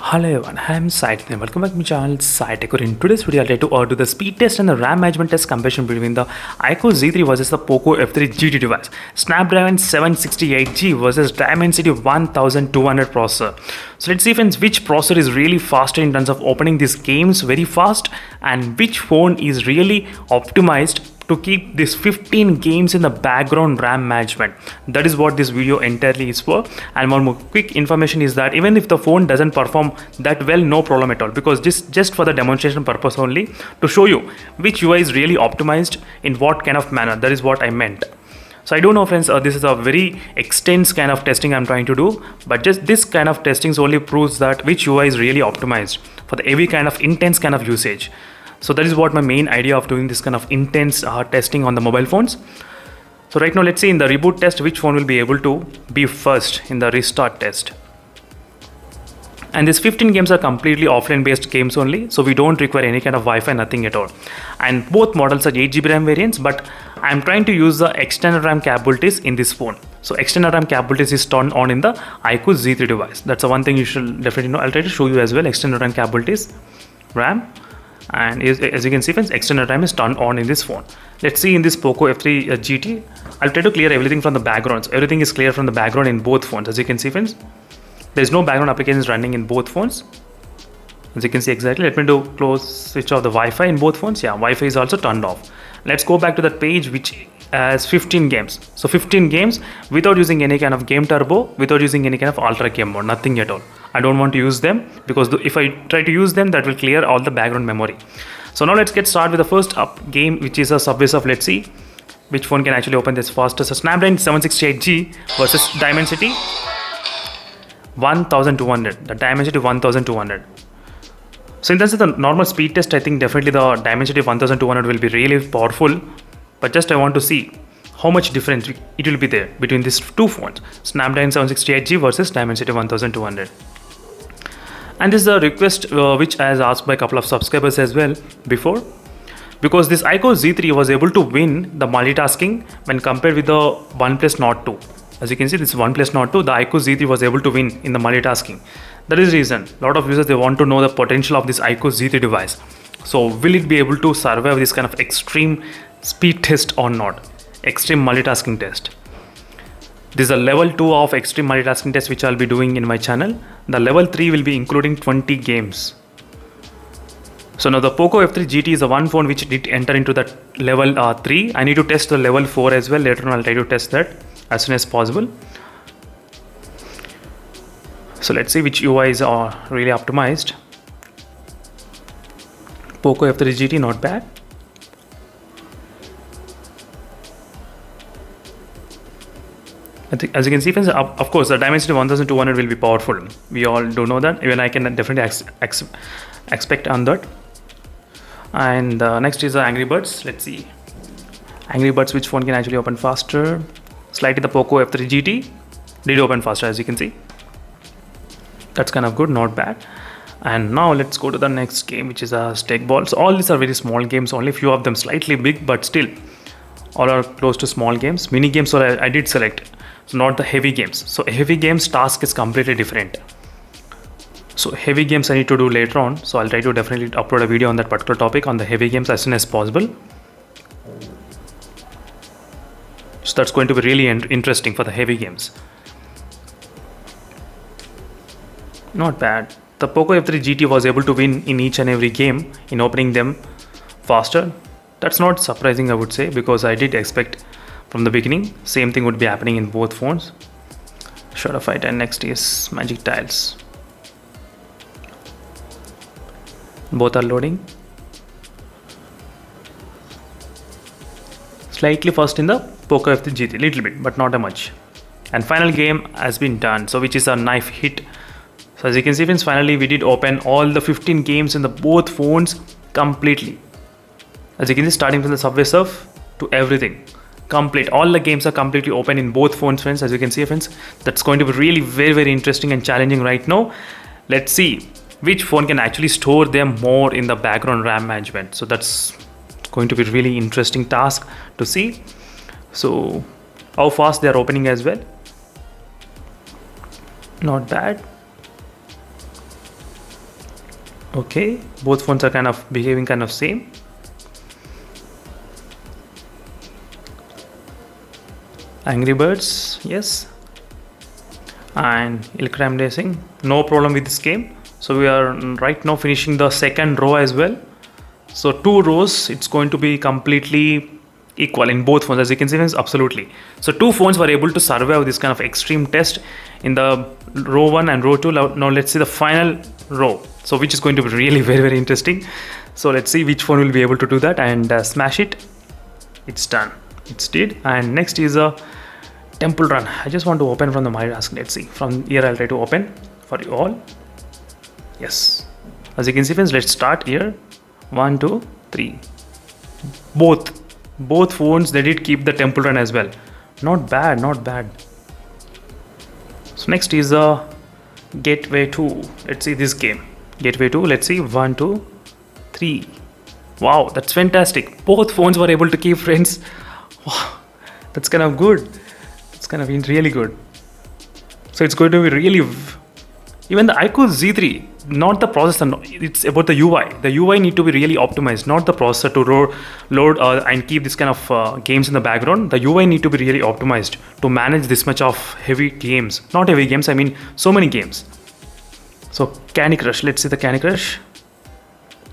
Hello everyone, I am Saithan and welcome back to my channel Saitech. In today's video, I'll try to do the speed test and the RAM management test comparison between the iQOO Z3 versus the POCO F3 GT device, Snapdragon 768G versus Dimensity 1200 processor. So let's see friends, which processor is really faster in terms of opening these games very fast and which phone is really optimized to keep these 15 games in the background RAM management. That is what this video entirely is for. And one more quick information is that even if the phone doesn't perform that well, no problem at all, because this just for the demonstration purpose only, to show you which UI is really optimized in what kind of manner. That is what I meant. So I don't know friends, this is a very extensive kind of testing I'm trying to do, but just this kind of testing only proves that which UI is really optimized for the heavy kind of intense kind of usage. So that is what my main idea of doing this kind of intense testing on the mobile phones. So right now let's see in the reboot test which phone will be able to be first in the restart test. And these 15 games are completely offline based games only, so we don't require any kind of Wi-Fi, nothing at all. And both models are 8GB RAM variants, but I'm trying to use the external RAM capabilities in this phone. So external RAM capabilities is turned on in the iQOO Z3 device. That's the one thing you should definitely know. I'll try to show you as well external RAM capabilities, RAM. And as you can see friends, external RAM is turned on in this phone. Let's see in this POCO F3 GT. I'll try to clear everything from the backgrounds. Everything is clear from the background in both phones. As you can see friends, there's no background applications running in both phones. As you can see exactly, let me do switch off the Wi-Fi in both phones. Yeah, Wi-Fi is also turned off. Let's go back to that page which has 15 games. So 15 games without using any kind of game turbo, without using any kind of ultra game mode, nothing at all. I don't want to use them because if I try to use them, that will clear all the background memory. So now let's get started with the first game, which is a Subway Surf. Let's see which phone can actually open this fastest. So Snapdragon 768G versus Dimensity 1200. The Dimensity 1200. So in terms of the normal speed test, I think definitely the Dimensity 1200 will be really powerful. But just I want to see how much difference it will be there between these two phones, Snapdragon 768G versus Dimensity 1200. And this is a request which I was asked by a couple of subscribers as well before, because this iQOO Z3 was able to win the multitasking when compared with the OnePlus Nord 2. As you can see, this OnePlus Nord 2, the iQOO Z3 was able to win in the multitasking. That is the reason a lot of users, they want to know the potential of this iQOO Z3 device. So will it be able to survive this kind of extreme speed test or not? Extreme multitasking test. This is a level 2 of extreme multitasking test which I'll be doing in my channel. The level 3 will be including 20 games. So now the POCO F3 GT is the one phone which did enter into that level 3. I need to test the level 4 as well. Later on I'll try to test that as soon as possible. So let's see which UIs are really optimized. POCO F3 GT, not bad. I think, as you can see friends, of course the Dimensity 1200 will be powerful. We all do know that. Even I can definitely expect on that. And next is the Angry Birds. Let's see Angry Birds, which phone can actually open faster. Slightly the POCO F3 GT did open faster, as you can see. That's kind of good, not bad. And now let's go to the next game, which is a Stake Ball. So all these are very small games, only few of them slightly big, but still all are close to small games. Mini games, so I did select, so not the heavy games. So heavy games task is completely different. So heavy games I need to do later on, so I'll try to definitely upload a video on that particular topic on the heavy games as soon as possible. So that's going to be really interesting for the heavy games. Not bad. The POCO F3 GT was able to win in each and every game in opening them faster. That's not surprising, I would say, because I did expect from the beginning same thing would be happening in both phones. Shadow Fight, and next is Magic Tiles. Both are loading. Slightly fast in the POCO F3 GT, little bit, but not a much. And final game has been done, so which is a knife hit. So as you can see friends, finally we did open all the 15 games in the both phones completely. As you can see, starting from the Subway Surf to everything, complete. All the games are completely open in both phones friends. As you can see friends, that's going to be really very interesting and challenging right now. Let's see which phone can actually store them more in the background RAM management. So that's going to be really interesting task to see. So how fast they are opening as well. Not bad. Okay, both phones are kind of behaving kind of same. Angry Birds, yes. And Ilkram Racing, no problem with this game. So we are right now finishing the second row as well. So 2 rows, it's going to be completely equal in both phones, as you can see, absolutely. So 2 phones were able to survive this kind of extreme test in the row 1 and row 2. Now let's see the final row, so which is going to be really very interesting. So let's see which phone will be able to do that and smash it. It's done, it's did. And next is a Temple Run. I just want to open from the multitask. Let's see, from here I'll try to open for you all. Yes, as you can see friends, let's start here. 1 2 3, both phones, they did keep the Temple Run as well. Not bad, not bad. So next is a Gateway 2. Let's see this game, Gateway 2. Let's see, 1 2 3. Wow, that's fantastic. Both phones were able to keep friends. Wow, that's kind of good. It's kind of been really good. So it's going to be really, even the iQOO Z3, not the processor, it's about the UI. The UI need to be really optimized, not the processor to load and keep this kind of games in the background. The UI need to be really optimized to manage this much of heavy games. Not heavy games, I mean so many games. So Candy Crush, let's see the Candy Crush.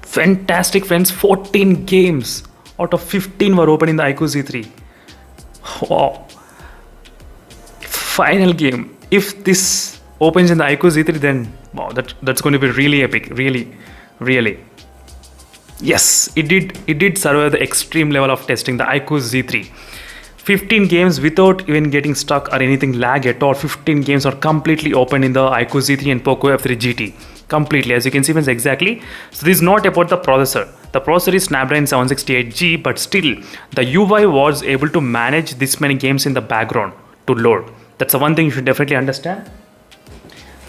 Fantastic friends, 14 games out of 15 were open in the iQOO Z3. Wow. Final game. If this opens in the iQOO Z3, then wow, that's going to be really epic. Really. Yes, it did survive the extreme level of testing, the iQOO Z3. 15 games without even getting stuck or anything lag at all. 15 games are completely open in the iQOO Z3 and POCO F3 GT. Completely, as you can see friends, exactly. So this is not about the processor. The processor is Snapdragon 768G, but still the UI was able to manage this many games in the background to load. That's the one thing you should definitely understand.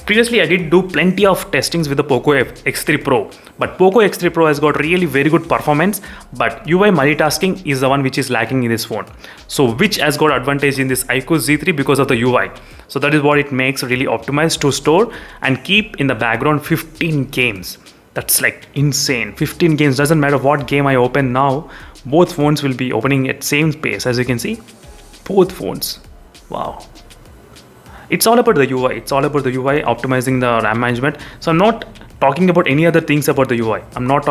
Previously, I did do plenty of testings with the POCO X3 Pro, but POCO X3 Pro has got really very good performance, but UI multitasking is the one which is lacking in this phone. So which has got advantage in this iQOO Z3 because of the UI. So that is what it makes really optimized to store and keep in the background 15 games. That's like insane. 15 games, doesn't matter what game I open now, both phones will be opening at same pace, as you can see. Both phones. Wow. It's all about the UI. It's all about the UI, optimizing the RAM management. So I'm not talking about any other things about the UI. I'm not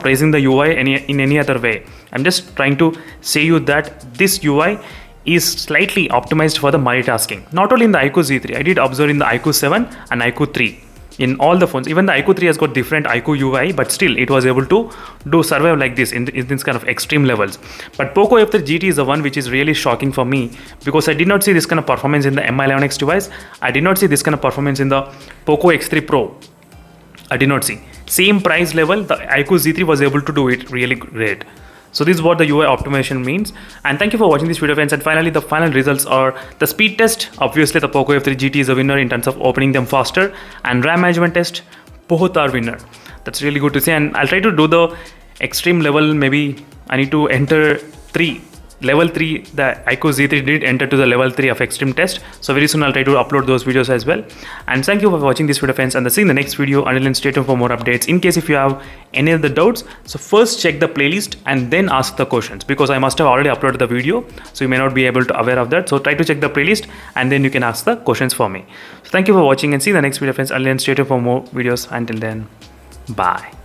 praising the UI in any other way. I'm just trying to say you that this UI is slightly optimized for the multitasking. Not only in the iQOO Z3, I did observe in the iQOO 7 and iQOO 3. In all the phones, even the iQOO 3 has got different iQOO UI, but still it was able to do survive like this in this kind of extreme levels. But POCO F3 GT is the one which is really shocking for me, because I did not see this kind of performance in the Mi11X device. I did not see this kind of performance in the POCO X3 Pro. I did not see. Same price level, the iQOO Z3 was able to do it really great. So this is what the UI optimization means. And thank you for watching this video friends. And finally, the final results are the speed test. Obviously the POCO F3 GT is a winner in terms of opening them faster, and RAM management test, both are winner. That's really good to see. And I'll try to do the extreme level. Maybe I need to enter level 3. The iQOO Z3 did enter to the level 3 of extreme test. So very soon I'll try to upload those videos as well. And thank you for watching this video friends, and I'll see you in the next video. Until then, stay tuned for more updates. In case if you have any other doubts, so first check the playlist and then ask the questions, because I must have already uploaded the video, so you may not be able to aware of that. So try to check the playlist and then you can ask the questions for me. So thank you for watching, and see you in the next video friends. Until then, stay tuned for more videos. Until then, bye.